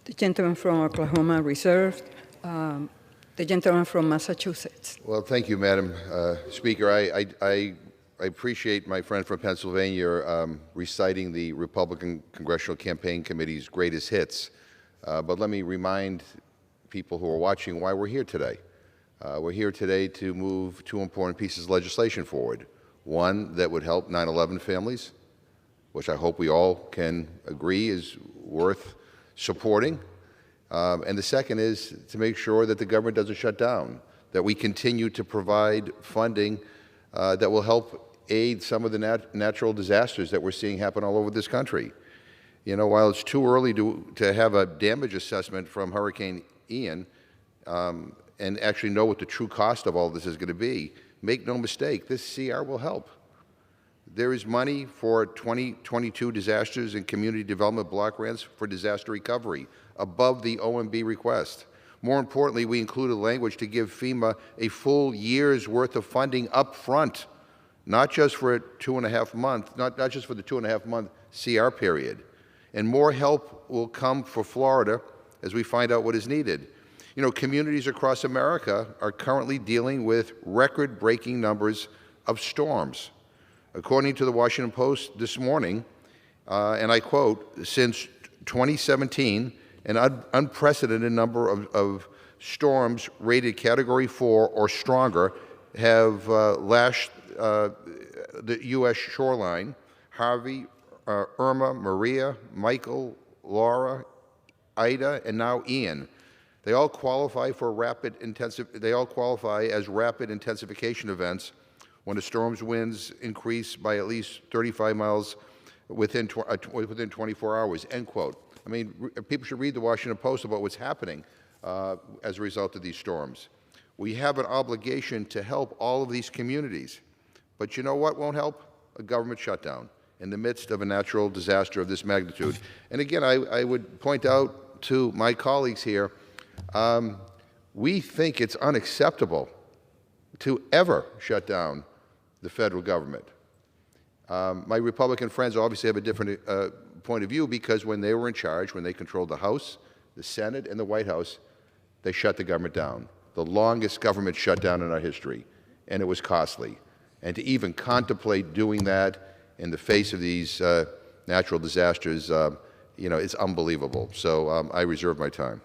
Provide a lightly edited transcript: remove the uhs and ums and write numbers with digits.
The gentleman from Oklahoma reserved. The gentleman from Massachusetts. Well, thank you, Madam Speaker. I appreciate my friend from Pennsylvania reciting the Republican Congressional Campaign Committee's greatest hits. But let me remind people who are watching why we're here today. We're here today to move two important pieces of legislation forward. One that would help 9/11 families, which I hope we all can agree is worth supporting. And the second is to make sure that the government doesn't shut down, that we continue to provide funding that will help aid some of the natural disasters that we're seeing happen all over this country. You know, while it's too early to have a damage assessment from Hurricane Ian and actually know what the true cost of all this is going to be, make no mistake, this CR will help. There is money for 2022 disasters and community development block grants for disaster recovery above the OMB request. More importantly, we included language to give FEMA a full year's worth of funding up front, not just for 2.5 months, not just for the 2.5-month CR period. And more help will come for Florida as we find out what is needed. You know, communities across America are currently dealing with record-breaking numbers of storms. According to the Washington Post this morning, and I quote, since 2017, an unprecedented number of storms rated Category 4 or stronger have lashed the U.S. shoreline. Harvey, Irma, Maria, Michael, Laura, Ida, and now Ian. They all qualify for as rapid intensification events when a storm's winds increase by at least 35 miles within 24 hours, end quote. I mean, people should read the Washington Post about what's happening as a result of these storms. We have an obligation to help all of these communities. But you know what won't help? A government shutdown in the midst of a natural disaster of this magnitude. And again, I would point out to my colleagues here, we think it's unacceptable to ever shut down the federal government. My Republican friends obviously have a different point of view because when they were in charge, when they controlled the House, the Senate, and the White House, they shut the government down. The longest government shutdown in our history, and it was costly. And to even contemplate doing that in the face of these natural disasters, you know, it's unbelievable. So I reserve my time.